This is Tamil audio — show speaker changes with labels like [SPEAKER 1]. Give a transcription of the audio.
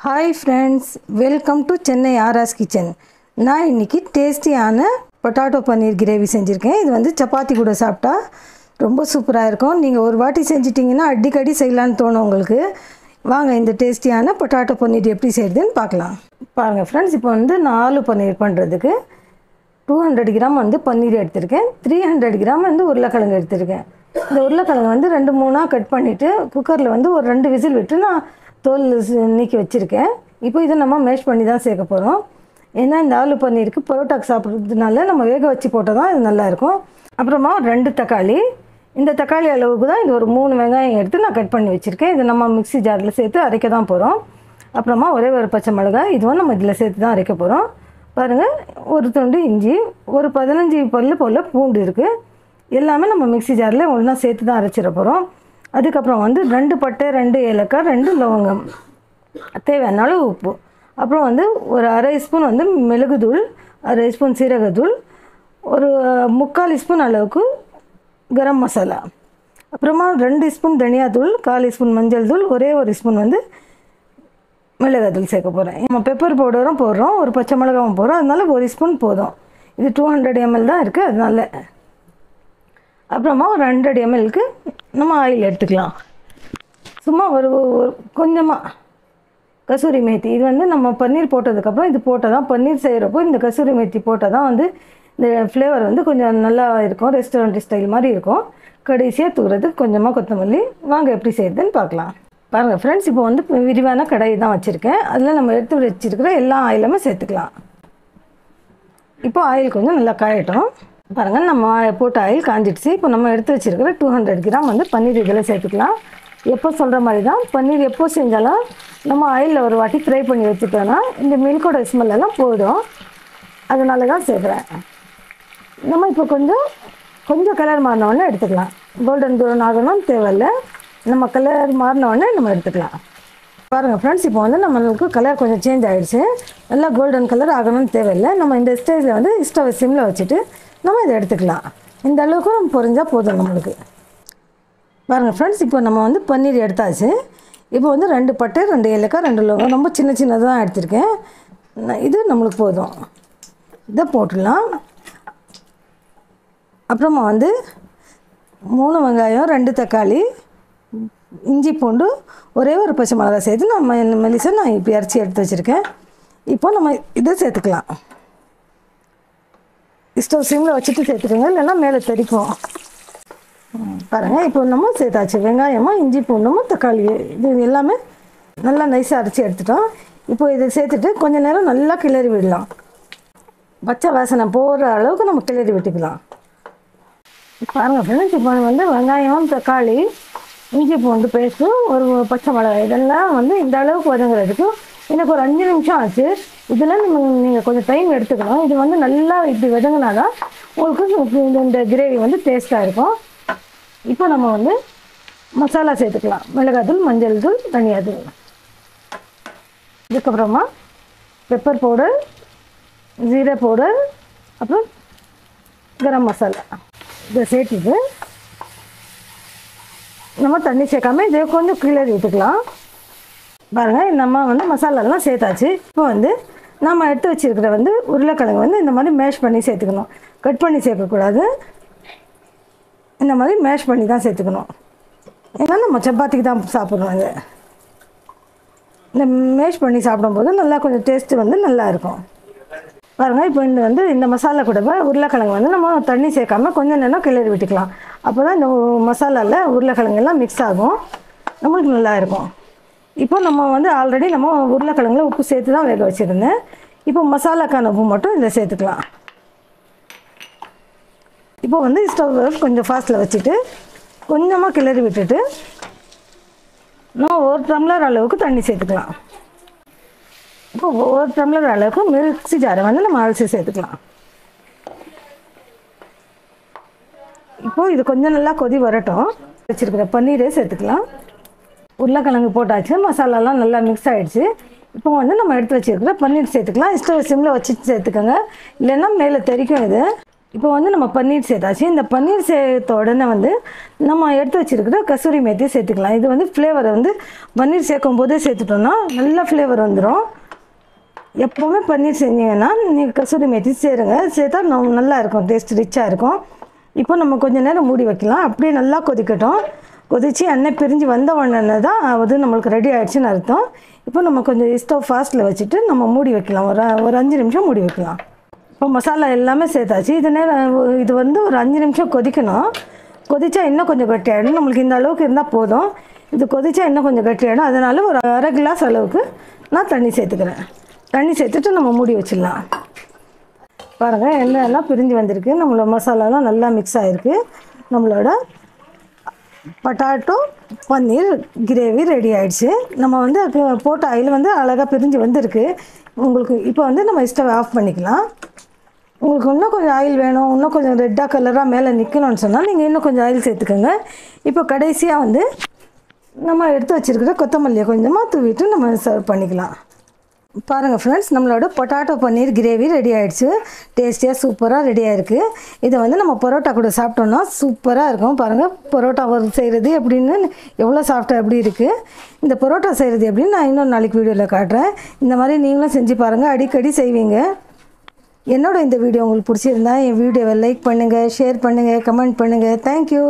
[SPEAKER 1] Hi friends, welcome to Chennai ஆர்ஆஸ் கிச்சன். நான் இன்றைக்கி டேஸ்டியான பொட்டாட்டோ பன்னீர் கிரேவி செஞ்சுருக்கேன். இது வந்து சப்பாத்தி கூட சாப்பிட்டா ரொம்ப சூப்பராக இருக்கும். நீங்கள் ஒரு வாட்டி செஞ்சிட்டிங்கன்னா அடிக்கடி செய்யலான்னு தோணும் உங்களுக்கு. வாங்க இந்த டேஸ்டியான பொட்டாட்டோ பன்னீர் எப்படி செய்கிறதுன்னு பார்க்கலாம். பாருங்கள் ஃப்ரெண்ட்ஸ், இப்போ வந்து நான் ஆலு பன்னீர் பண்ணுறதுக்கு 200 கிராம் வந்து பன்னீர் எடுத்திருக்கேன். 300 கிராம் வந்து உருளைக்கிழங்கு எடுத்திருக்கேன். இந்த உருளைக்கிழங்கு வந்து 2-3 கட் பண்ணிவிட்டு குக்கரில் வந்து ஒரு 2 விசில் விட்டு நான் தோல் நீக்கி வச்சுருக்கேன். இப்போ இதை நம்ம மேஷ் பண்ணி தான் சேர்க்க போகிறோம். ஏன்னா இந்த ஆலு பன்னீருக்கு பரோட்டாக்கு சாப்பிட்றதுனால நம்ம வேக வச்சு போட்டால் தான் இது நல்லாயிருக்கும். அப்புறமா 2 தக்காளி, இந்த தக்காளி அளவுக்கு தான் இது ஒரு 3 வெங்காயம் எடுத்து நான் கட் பண்ணி வச்சுருக்கேன். இது நம்ம மிக்ஸி ஜாரில் சேர்த்து அரைக்க தான் போகிறோம். அப்புறமா ஒரே ஒரு பச்சை மிளகாய், இதுவும் நம்ம இதில் சேர்த்து தான் அரைக்க போகிறோம். பாருங்கள், ஒரு துண்டு இஞ்சி, ஒரு 15 பல்லு போல் பூண்டு இருக்குது. எல்லாமே நம்ம மிக்ஸி ஜாரில் ஒன்றா சேர்த்து தான் அரைச்சிட போகிறோம். அதுக்கப்புறம் வந்து 2 பட்டை, 2 ஏலக்காய், 2 லவங்கம், தேவையான அளவு உப்பு, அப்புறம் வந்து ஒரு அரை ஸ்பூன் வந்து மிளகுத்தூள், அரை ஸ்பூன் சீரகத்தூள், ஒரு 3/4 ஸ்பூன் அளவுக்கு கரம் மசாலா, அப்புறமா 2 ஸ்பூன் தனியாத்தூள், 1/4 ஸ்பூன் மஞ்சள் தூள், ஒரே ஒரு ஸ்பூன் வந்து மிளகாத்தூள் சேர்க்க போகிறேன். நம்ம பெப்பர் பவுடரும் போடுறோம், ஒரு பச்சை மிளகாவும் போடுறோம், அதனால 1 ஸ்பூன் போதும். இது 200 ml தான் இருக்குது, அதனால. அப்புறமா ஒரு 100 mlக்கு நம்ம ஆயில் எடுத்துக்கலாம். சும்மா ஒரு கொஞ்சமாக கசூரி மேத்தி, இது வந்து நம்ம பன்னீர் போட்டதுக்கப்புறம் இது போட்டால் தான், பன்னீர் செய்கிறப்போ இந்த கசூரி மேத்தி போட்டால் தான் வந்து இந்த ஃப்ளேவர் வந்து கொஞ்சம் நல்லா இருக்கும், ரெஸ்டாரண்ட் ஸ்டைல் மாதிரி இருக்கும். கடைசியாக தூக்கிறதுக்கு கொஞ்சமாக கொத்தமல்லி. வாங்க எப்படி செய்கிறதுன்னு பார்க்கலாம். பாருங்கள் ஃப்ரெண்ட்ஸ், இப்போ வந்து விரிவான கடாய் தான் வச்சுருக்கேன். அதில் நம்ம எடுத்து வச்சுருக்கிற எல்லா ஆயிலுமே சேர்த்துக்கலாம். இப்போ ஆயில் கொஞ்சம் நல்லா காயட்டும். பாருங்கள், நம்ம போட்ட ஆயில் காஞ்சிடுச்சு. இப்போ நம்ம எடுத்து வச்சுருக்கிற 200 கிராம் வந்து பன்னீர் இதில் சேர்த்துக்கலாம். எப்போ சொல்கிற மாதிரி தான், பன்னீர் எப்போ செஞ்சாலும் நம்ம ஆயிலில் ஒரு வாட்டி ஃப்ரை பண்ணி வச்சுட்டோன்னா இந்த மில்கோட ஸ்மெல்லாம் போயிடும். அதனால தான் சேர்க்குறேன். நம்ம இப்போ கொஞ்சம் கலர் மாறினோடனே எடுத்துக்கலாம். கோல்டன் ப்ரௌன் ஆகணும்னு தேவையில்லை, நம்ம கலர் மாறினோடனே நம்ம எடுத்துக்கலாம். பாருங்கள் ஃப்ரெண்ட்ஸ், இப்போ வந்து நம்மளுக்கு கலர் கொஞ்சம் சேஞ்ச் ஆகிடுச்சு. நல்லா கோல்டன் கலர் ஆகணும்னு தேவையில்லை. நம்ம இந்த ஸ்டேஜில் வந்து ஸ்டவ் சிம்மில் வச்சுட்டு நம்ம இதை எடுத்துக்கலாம். இந்த அளவுக்கு நம்ம பொரிஞ்சால் போதும் நம்மளுக்கு. பாருங்கள் ஃப்ரெண்ட்ஸ், இப்போ நம்ம வந்து பன்னீர் எடுத்தாச்சு. இப்போ வந்து 2 பட்டை, 2 ஏலக்காய், 2 லவங்கம், ரொம்ப சின்னதாக தான் எடுத்திருக்கேன். இது நம்மளுக்கு போதும். இதை போட்டுடலாம். அப்புறமா வந்து 3 வெங்காயம், 2 தக்காளி, இஞ்சி பூண்டு, ஒரே ஒரு பச்சை மிளகாய் சேர்த்து நம்ம மெலிசா நான் இப்படி அரைச்சி எடுத்து வச்சுருக்கேன். இப்போ நம்ம இதை சேர்த்துக்கலாம். ஸ்டவ் சிம்மில் வச்சுட்டு சேர்த்துக்கோங்க, இல்லைன்னா மேலே தெறிக்கும். பாருங்கள், இப்போ நம்ம சேர்த்தாச்சு. வெங்காயமும் இஞ்சி பூண்டும் தக்காளி இது எல்லாமே நல்லா நைஸாக அரைச்சி எடுத்துட்டோம். இப்போ இதை சேர்த்துட்டு கொஞ்சம் நேரம் நல்லா கிளறி விடலாம். பச்சை வாசனை போகிற அளவுக்கு நம்ம கிளறி விட்டுக்கலாம். பாருங்கள் ஃப்ரெண்ட்ஸ், இப்போ வந்து வெங்காயம், தக்காளி, இஞ்சி பூண்டு பேஸ்ட்டு, ஒரு பச்சை மிளகாய், இதெல்லாம் வந்து இந்த அளவுக்கு வதங்குறதுக்கு எனக்கு ஒரு 5 நிமிஷம் ஆச்சு. இதில் நீங்கள் கொஞ்சம் டைம் எடுத்துக்கணும். இது வந்து நல்லா இப்படி வதங்கினா தான் உங்களுக்கு இந்த கிரேவி வந்து டேஸ்ட்டாக இருக்கும். இப்போ நம்ம வந்து மசாலா சேர்த்துக்கலாம். மிளகாத்தூள், மஞ்சள் தூள், தனியாத்தூள், இதுக்கப்புறமா பெப்பர் பவுடர், ஜீரா பவுடர், அப்புறம் கரம் மசாலா. இதை சேர்த்துட்டு நம்ம தண்ணி சேர்க்காம இதை கொஞ்சம் கிளறி விட்டுக்கலாம். பாருங்கள், நம்ம வந்து மசாலாலாம் சேர்த்தாச்சு. இப்போ வந்து நம்ம எடுத்து வச்சுருக்கிற வந்து உருளைக்கிழங்கு வந்து இந்த மாதிரி மேஷ் பண்ணி சேர்த்துக்கணும். கட் பண்ணி சேர்க்கக்கூடாது, இந்த மாதிரி மேஷ் பண்ணி தான் சேர்த்துக்கணும். ஏன்னா நம்ம சப்பாத்திக்கு தான் சாப்பிட்றோம். இது இந்த மேஷ் பண்ணி சாப்பிடும்போது நல்லா கொஞ்சம் டேஸ்ட்டு வந்து நல்லாயிருக்கும். பாருங்கள், இப்போ இந்த மசாலா கூட உருளைக்கிழங்கு வந்து நம்ம தண்ணி சேர்க்காம கொஞ்சம் நேரம் கிளறி விட்டுக்கலாம். அப்போ தான் இந்த மசாலாவில் உருளைக்கிழங்கு எல்லாம் மிக்ஸ் ஆகும், நம்மளுக்கு நல்லாயிருக்கும். இப்போ நம்ம வந்து ஆல்ரெடி நம்ம உருளைக்கிழங்குல உப்பு சேர்த்து தான் வேக வச்சுருந்தேன். இப்போ மசாலாக்கான உப்பு மட்டும் இதில் சேர்த்துக்கலாம். இப்போ வந்து ஸ்டவ் கொஞ்சம் ஃபாஸ்ட்டில் வச்சுட்டு கொஞ்சமாக கிளறி விட்டுட்டு நம்ம 1 டம்ளர் அளவுக்கு தண்ணி சேர்த்துக்கலாம். இப்போ 1 டம்ளர் அளவுக்கு மிக்ஸி ஜாரை வந்து நம்ம அரைச்சி சேர்த்துக்கலாம். இப்போது இது கொஞ்சம் நல்லா கொதி வரட்டும். வச்சுருக்கிற பன்னீரே சேர்த்துக்கலாம். உருளைக்கிழங்கு போட்டாச்சு, மசாலாலாம் நல்லா மிக்ஸ் ஆகிடுச்சு. இப்போ வந்து நம்ம எடுத்து வச்சுருக்கிற பன்னீர் சேர்த்துக்கலாம். ஸ்டவ் சிம்மில் வச்சு சேர்த்துக்கோங்க, இல்லைன்னா மேலே தெறிக்கும். இது இப்போ வந்து நம்ம பன்னீர் சேர்த்தாச்சு. இந்த பன்னீர் சேர்த்த உடனே வந்து நம்ம எடுத்து வச்சுருக்கிற கசூரி மேத்தி சேர்த்துக்கலாம். இது வந்து ஃப்ளேவரை வந்து பன்னீர் சேர்க்கும் போதே சேர்த்துட்டோன்னா நல்ல ஃப்ளேவர் வந்துடும். எப்போவுமே பன்னீர் செஞ்சீங்கன்னா நீங்கள் கசூரி மேத்தி சேருங்க. சேர்த்தா நல்லா இருக்கும், டேஸ்ட் ரிச்சாக இருக்கும். இப்போ நம்ம கொஞ்சம் நேரம் மூடி வைக்கலாம். அப்படியே நல்லா கொதிக்கட்டும். கொதித்து எண்ணெய் பிரிஞ்சு வந்த உடனே தான் அது நம்மளுக்கு ரெடி ஆகிடுச்சின்னு அர்த்தம். இப்போ நம்ம கொஞ்சம் ஸ்டவ் ஃபாஸ்ட்டில் வச்சுட்டு நம்ம மூடி வைக்கலாம். ஒரு 5 நிமிஷம் மூடி வைக்கலாம். இப்போ மசாலா எல்லாமே சேர்த்தாச்சு. இது வந்து ஒரு 5 நிமிஷம் கொதிக்கணும். கொதிச்சா இன்னும் கொஞ்சம் கட்டியாகிடும். நம்மளுக்கு இந்த அளவுக்கு இருந்தால் போதும். இது கொதிச்சா இன்னும் கொஞ்சம் கட்டியாகிடும். அதனால் ஒரு அரை கிளாஸ் அளவுக்கு நான் தண்ணி சேர்த்துக்கிறேன். தண்ணி சேர்த்துட்டு நம்ம மூடி வச்சிடலாம். பாருங்கள், எண்ணெயெல்லாம் பிரிஞ்சு வந்திருக்கு. நம்மளோட மசாலாலாம் நல்லா மிக்ஸ் ஆகிருக்கு. நம்மளோட பொட்டாட்டோ பன்னீர் கிரேவி ரெடி ஆகிடுச்சு. நம்ம வந்து போட்ட ஆயில் வந்து அழகாக பிரிஞ்சு வந்திருக்கு. உங்களுக்கு இப்போ வந்து நம்ம ஸ்டவ் ஆஃப் பண்ணிக்கலாம். உங்களுக்கு இன்னும் கொஞ்சம் ஆயில் வேணும், இன்னும் கொஞ்சம் ரெட்டாக கலராக மேலே நிற்கணும்னு சொன்னால் நீங்கள் இன்னும் கொஞ்சம் ஆயில் சேர்த்துக்கோங்க. இப்போ கடைசியாக வந்து நம்ம எடுத்து வச்சுருக்கிற கொத்தமல்லியை கொஞ்சமாக தூவிட்டு நம்ம சர்வ் பண்ணிக்கலாம். பாருங்கள் ஃப்ரெண்ட்ஸ், நம்மளோட பொட்டாட்டோ பன்னீர் கிரேவி ரெடி ஆகிடுச்சு. டேஸ்டியாக சூப்பராக ரெடியாக இருக்குது. இதை வந்து நம்ம பரோட்டா கூட சாப்பிட்டோன்னா சூப்பராக இருக்கும். பாருங்கள், பரோட்டா செய்கிறது எப்படின்னு எவ்வளோ சாஃப்டாக எப்படி இருக்குது. இந்த பரோட்டா செய்கிறது எப்படின்னு நான் இன்னொரு நாளைக்கு வீடியோவில் காட்டுறேன். இந்த மாதிரி நீங்களும் செஞ்சு பாருங்கள், அடிக்கடி செய்வீங்க. என்னோட இந்த வீடியோ உங்களுக்கு பிடிச்சிருந்தா என் வீடியோவை லைக் பண்ணுங்கள், ஷேர் பண்ணுங்கள், கமெண்ட் பண்ணுங்கள். தேங்க்யூ.